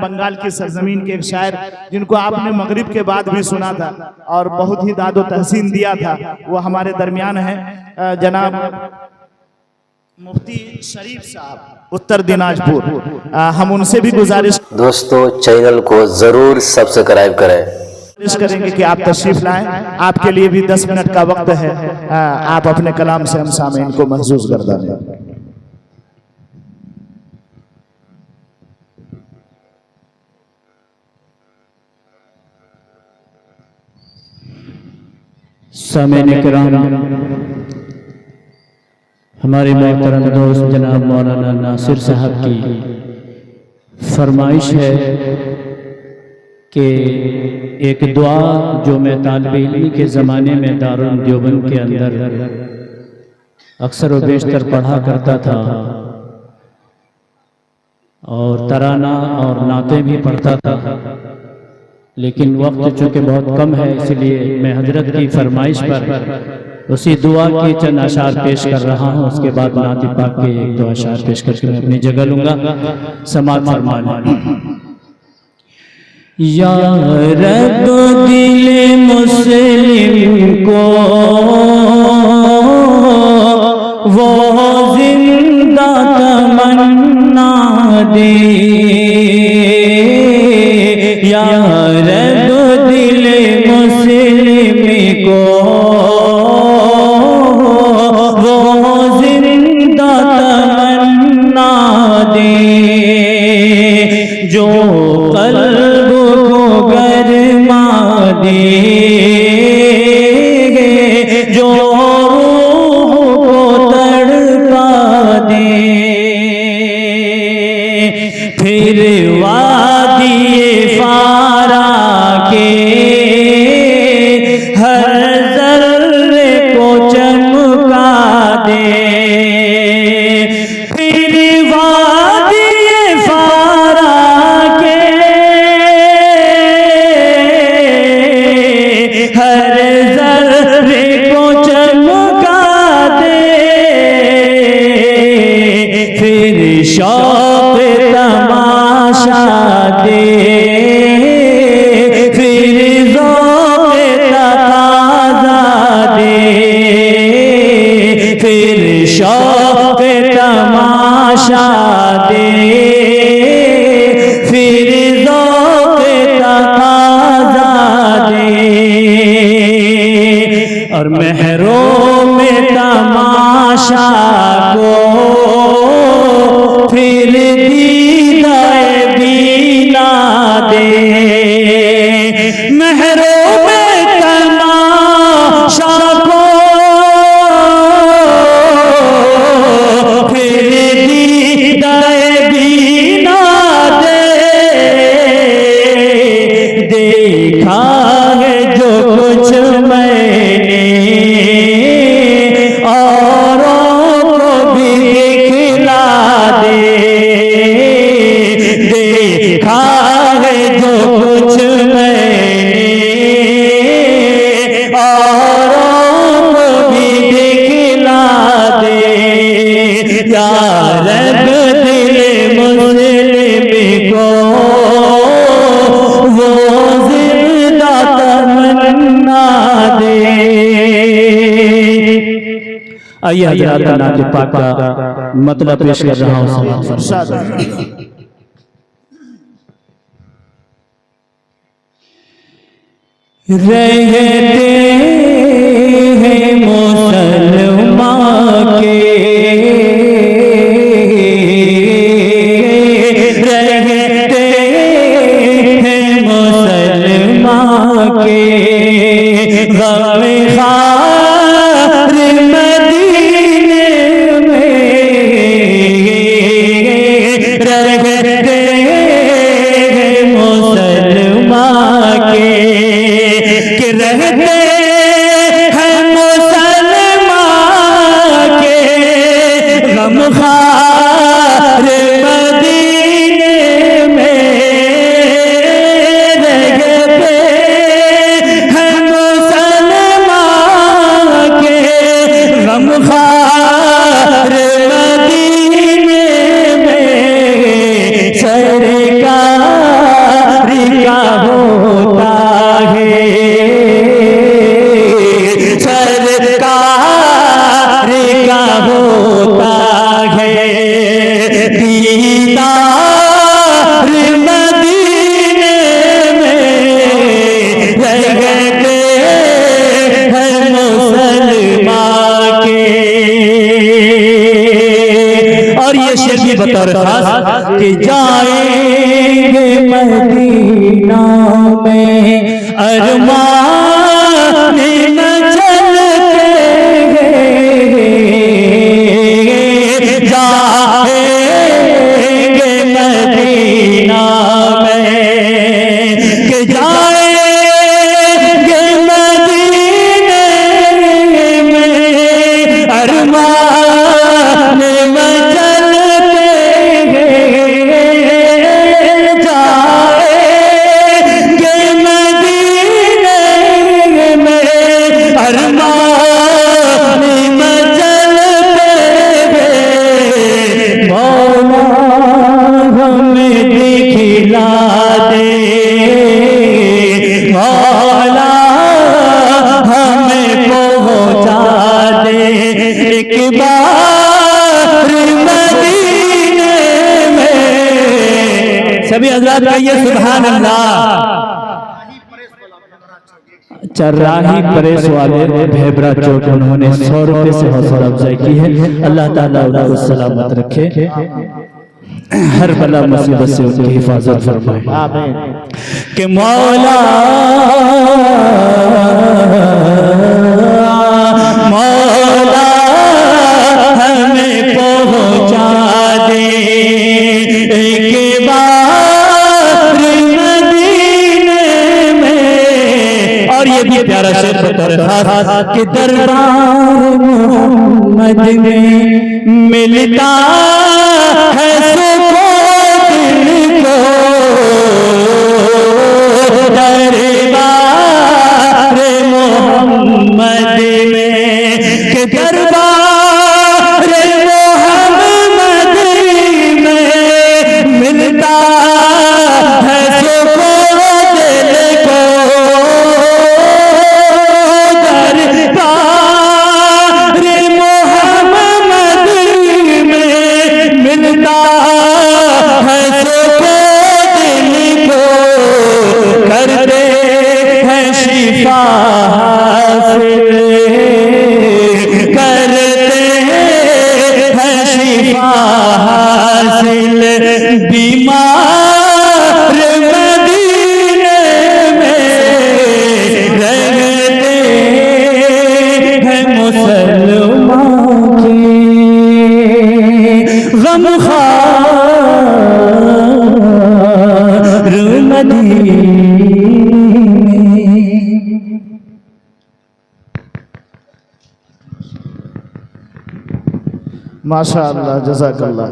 बंगाल की सरजमीन के एक शायर जिनको आपने मगरिब के बाद भी सुना था और बहुत ही दादो तहसीन दिया था, वो हमारे दरमियान है, जनाब मुफ्ती शरीफ साहब उत्तर दिनाजपुर। हम उनसे भी गुजारिश दोस्तों चैनल को जरूर सब्सक्राइब करें। करेंगे कि आप तशरीफ लाएं, आपके लिए भी 10 मिनट का वक्त है, आप अपने कलाम से हम सामईन को महसूस करवा दें। सामईन किराम, हमारे मोहतरम दोस्त जनाब मौलाना नासिर साहब की फरमाइश है कि एक दुआ जो मैं तालिब इल्मी के ज़माने में दारुल देवबंद के अंदर अक्सर व बेशतर पढ़ा करता था और तराना और नाते भी पढ़ता था, लेकिन वक्त चूँकि बहुत कम है इसलिए मैं हजरत की फरमाइश पर उसी दुआ की चंद अशार पेश कर रहा हूँ। उसके बाद नात पाक के एक दो अशार पेश करके मैं अपनी जगह लूँगा। समाअत फरमाना। या रब दिल मुस्लिम को वो जिंदा तमन्ना दे, या रब दिल मुस्लिम को वो जिंदा तमन्ना दे, जो कल्ब गरमा दे, जो रूह को तड़पा दे, फिर वादिए फारा के हर जर्रे को चमका दे, फिर वादिए फारा के हर जर्रे को चमका दे, फिर शौक तमाशा दे, फिर ज़ौक़ तक़ाज़ा दे, फिर शौक़ तमाशा दे, फिर ज़ौक़ तक़ाज़ा दे, और महरों में तमाशा को फिर दीदाए बीना दे, महरों में तमाशा को फिर दीदाए बीना दे, देखा है जो कुछ मैंने औरों को भी दिखला दे, देखा है जो कुछ मैंने औरों को भी दिखला दे, या रब दिल मुस्लिम को वो जिंदा तमन्ना दे। आइए हज़रात नात पाक का मतलब पेश कर रहा हूँ। रहते हैं मुसलमान के, रहते हैं मुसलमान के, गम खार मदीने में रहते हैं मुसलमान के, रहते हैं मुसलमान का होता है, सरकार का होता है, दीदार मदीने में रहते हैं मुसलमान के। और ये शेर भी बतौर खास कि जाएंगे मदीना में अरमान न चलते हैं, जाएंगे मदीना में कि जाएंगे मदीने में अरमान न चलते हैं, जाएंगे मदीने में अरमान न चलते हैं। मौला हमें दिखला दे, मौला हमें पहुंचा दे एक बार मदीने में। सभी हज़रात कहिए सुभान अल्लाह। चर्राही प्रेस वाले भेबरा चौक उन्होंने 100 रुपए से हौसला अफजाई की है। अल्लाह ताला उनको सलामत रखे, हर बला मुसीबत से उनकी हिफाजत फरमाए। आमीन। कि मौला मौला हमें पहुंचा दे एक बार मदीने में। और ये भी प्यारा शेर बतौर खास कि दरबार मोहम्मद में मिलता है सुकून दिल को, दरबार मोहम्मद में कि दरबार मोहम्मद में मिलता है सुकून दिल को, दरबार मोहम्मद में मिलता है सुकून दिल को, करते हैं शिफा हासिल, करते हैं शिफा हासिल, बीमार मदीने में रहते हैं मुसलमान के। गमखार मदीने माशाअल्लाह, जज़ाकल्लाह।